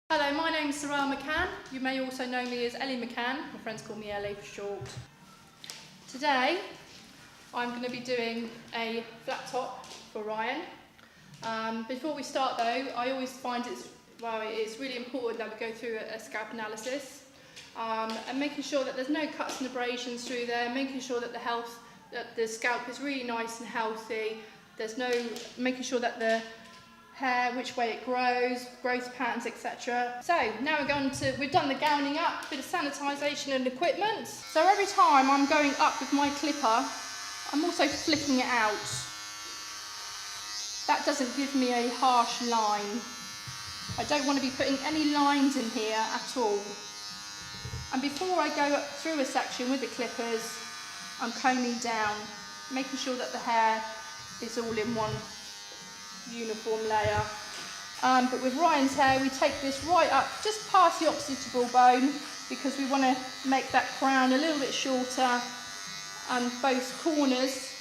Hello, my name's Sarah McCann. You may also know me as Ellie McCann. My friends call me Ellie for short. Today, I'm going to be doing a flat top for Ryan. Before we start though, I always find it's really important that we go through a scalp analysis and making sure that there's no cuts and abrasions through there, making sure that the scalp is really nice and healthy. Making sure that the hair, which way it grows, growth patterns, etc. So now we've done the gowning up, bit of sanitisation and equipment. So every time I'm going up with my clipper, I'm also flicking it out. That doesn't give me a harsh line. I don't want to be putting any lines in here at all. And before I go up through a section with the clippers, I'm combing down, making sure that the hair is all in one uniform layer. But with Ryan's hair, we take this right up just past the occipital bone because we want to make that crown a little bit shorter and both corners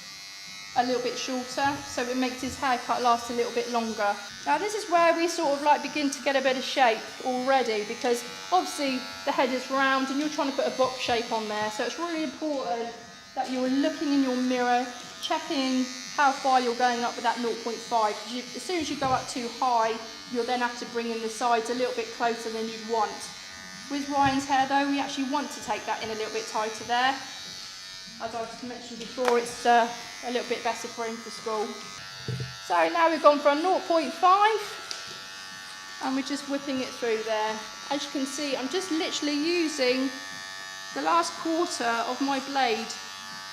a little bit shorter, so it makes his haircut last a little bit longer. Now this is where we sort of begin to get a bit of shape already, because obviously the head is round and you're trying to put a box shape on there, so it's really important that you're looking in your mirror, checking how far you're going up with that 0.5, because as soon as you go up too high, you'll then have to bring in the sides a little bit closer than you'd want. With Ryan's hair though, we actually want to take that in a little bit tighter there. As I mentioned before, it's a little bit better for him for school. So now we've gone for a 0.5 and we're just whipping it through there. As you can see, I'm just literally using the last quarter of my blade.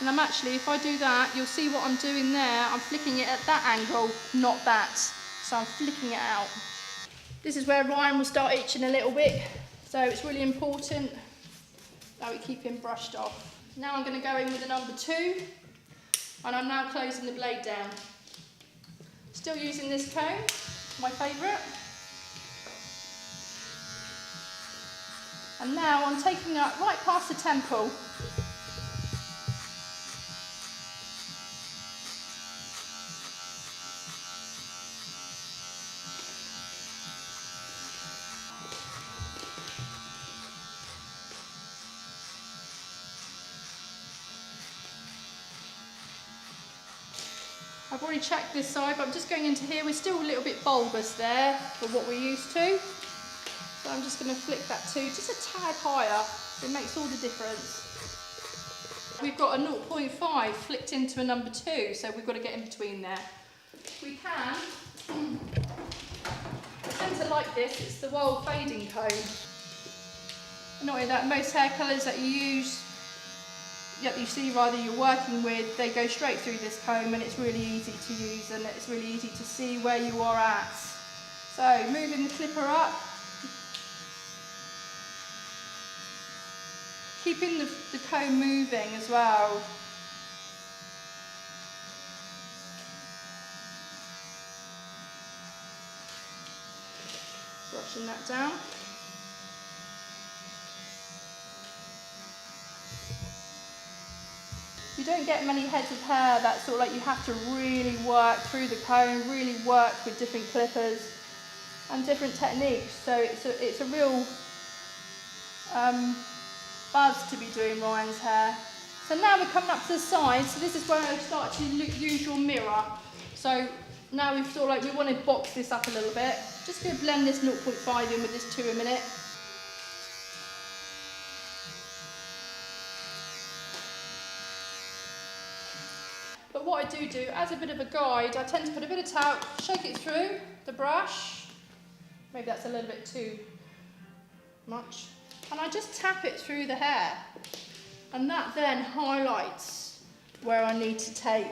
And I'm actually, if I do that, you'll see what I'm doing there. I'm flicking it at that angle, not that. So I'm flicking it out. This is where Ryan will start itching a little bit. So it's really important that we keep him brushed off. Now I'm going to go in with a number 2. And I'm now closing the blade down. Still using this comb, my favourite. And now I'm taking that right past the temple. I've already checked this side, but I'm just going into here. We're still a little bit bulbous there for what we're used to. So I'm just going to flick that too, just a tad higher. It makes all the difference. We've got a 0.5 flicked into a number 2, so we've got to get in between there. We can, I tend to like this, it's the Wild Fading comb. Not only that, most hair colours that you use, that you see rather you're working with, they go straight through this comb and it's really easy to use and it's really easy to see where you are at. So moving the clipper up, keeping the comb moving as well. Brushing that down. You don't get many heads of hair that sort of you have to really work through the comb, really work with different clippers and different techniques. So it's a real buzz to be doing Ryan's hair. So now we're coming up to the side. So this is where I start to use your mirror. So now we've sort of we want to box this up a little bit. Just going to blend this 0.5 in with this 2 a minute. But what I do as a bit of a guide, I tend to put a bit of talc, shake it through the brush. Maybe that's a little bit too much. And I just tap it through the hair. And that then highlights where I need to take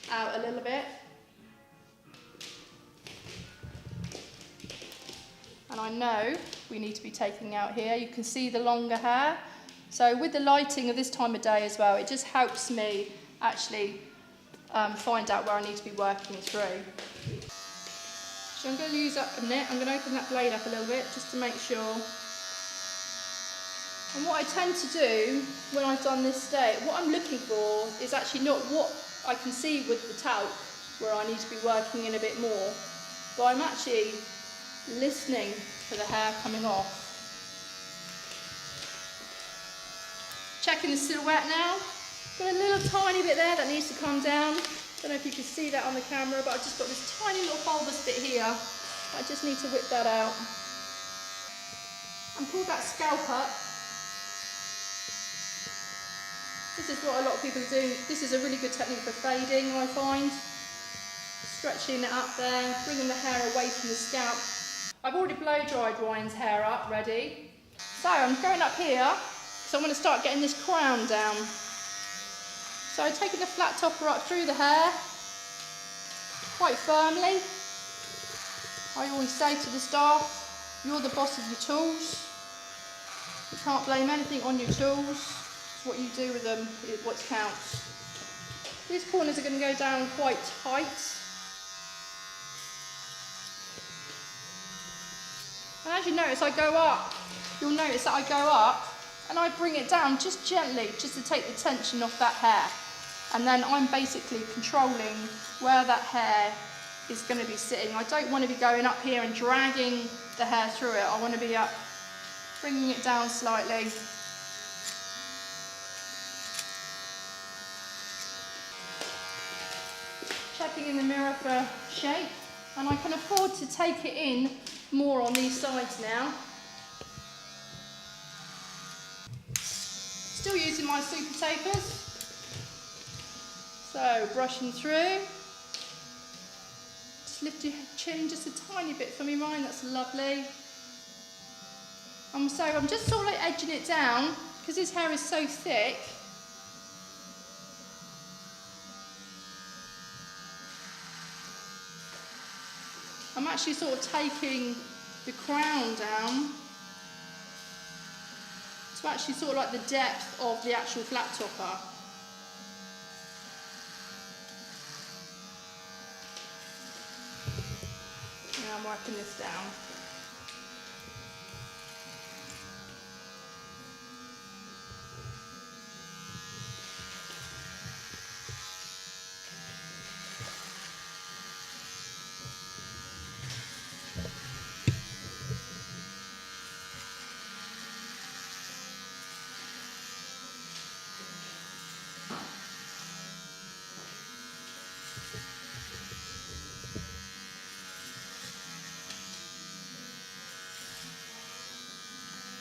out a little bit. And I know we need to be taking out here. You can see the longer hair. So with the lighting of this time of day as well, it just helps me actually find out where I need to be working through. So I'm going to use up a minute. I'm going to open that blade up a little bit just to make sure. And what I tend to do when I've done this state, what I'm looking for is actually not what I can see with the talc, where I need to be working in a bit more, but I'm actually listening for the hair coming off. Checking the silhouette now. Got a little tiny bit there that needs to come down. Don't know if you can see that on the camera, but I've just got this tiny little bulbous bit here. I just need to whip that out. And pull that scalp up. This is what a lot of people do. This is a really good technique for fading, I find. Stretching it up there, bringing the hair away from the scalp. I've already blow dried Ryan's hair up, ready. So I'm going up here, so I'm going to start getting this crown down. So taking the flat topper up through the hair, quite firmly. I always say to the staff, you're the boss of your tools. You can't blame anything on your tools. It's what you do with them, what counts. These corners are going to go down quite tight. And as you notice, I go up. You'll notice that I go up and I bring it down just gently, just to take the tension off that hair. And then I'm basically controlling where that hair is going to be sitting. I don't want to be going up here and dragging the hair through it. I want to be up, bringing it down slightly. Checking in the mirror for shape, and I can afford to take it in more on these sides now. Still using my super tapers. So brushing through. Just lift your chin just a tiny bit for me, Ryan, that's lovely. So I'm just sort of like edging it down because his hair is so thick. I'm actually sort of taking the crown down to actually sort of like the depth of the actual flat topper. Now I'm working this down.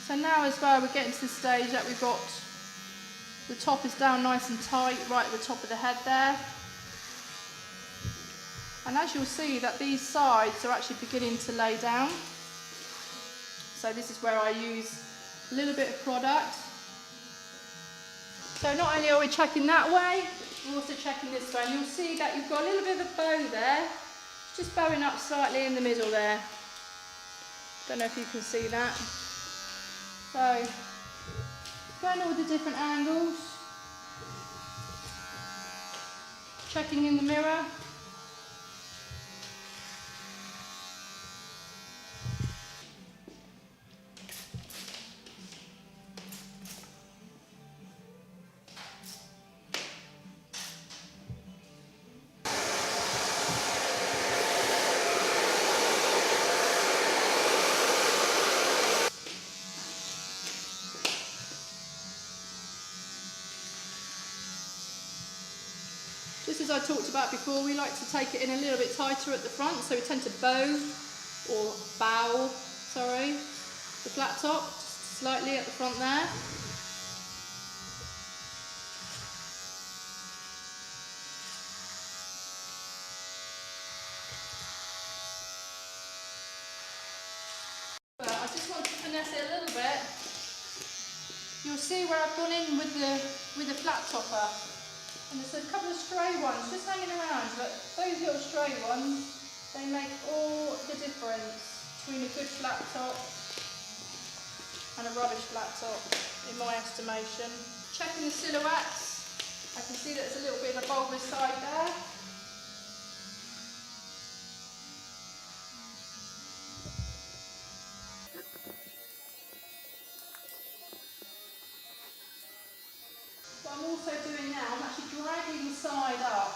So now as well, we're getting to the stage that we've got the top is down nice and tight, right at the top of the head there. And as you'll see that these sides are actually beginning to lay down. So this is where I use a little bit of product. So not only are we checking that way, we're also checking this way. And you'll see that you've got a little bit of a bow there, just bowing up slightly in the middle there. Don't know if you can see that. So, going all the different angles, checking in the mirror. Just as I talked about before, we like to take it in a little bit tighter at the front, so we tend to bow the flat top just slightly at the front there. But I just want to finesse it a little bit. You'll see where I've gone in with the flat topper. And there's a couple of stray ones just hanging around, but those little stray ones, they make all the difference between a good flat top and a rubbish flat top, in my estimation. Checking the silhouettes, I can see that there's a little bit of a bulbous side there. What I'm also doing now, I'm actually dragging the side up.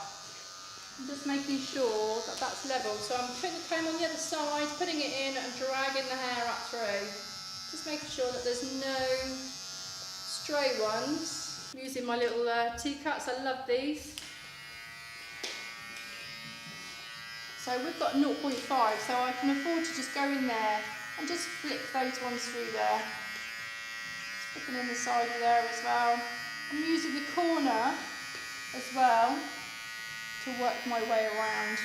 I'm just making sure that that's level. So I'm putting the comb on the other side, putting it in and dragging the hair up through. Just making sure that there's no stray ones. I'm using my little T-cuts, I love these. So we've got 0.5, so I can afford to just go in there and just flick those ones through there. Just flicking in the side of there as well. I'm using the corner as well to work my way around.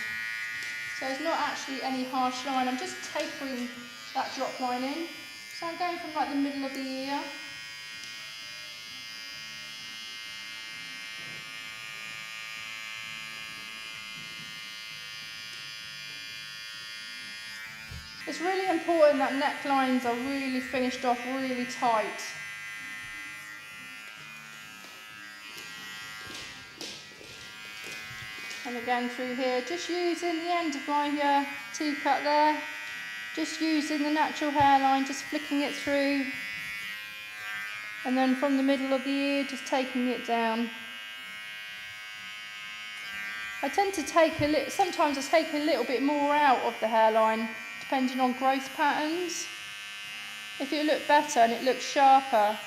So there's not actually any harsh line, I'm just tapering that drop line in. So I'm going from like the middle of the ear. It's really important that necklines are really finished off really tight. And again through here, just using the end of my T-cut there, just using the natural hairline, just flicking it through, and then from the middle of the ear, just taking it down. I tend to take sometimes I take a little bit more out of the hairline, depending on growth patterns. If it look better and it looks sharper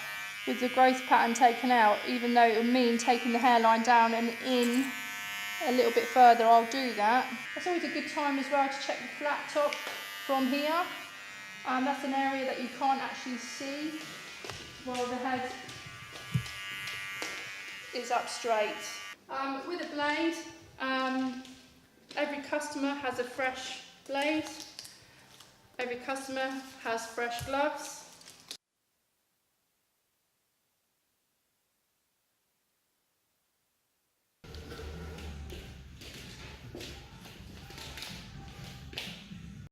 with the growth pattern taken out, even though it will mean taking the hairline down and in a little bit further, I'll do that. That's always a good time as well to check the flat top from here. That's an area that you can't actually see while the head is up straight. With a blade, every customer has a fresh blade. Every customer has fresh gloves.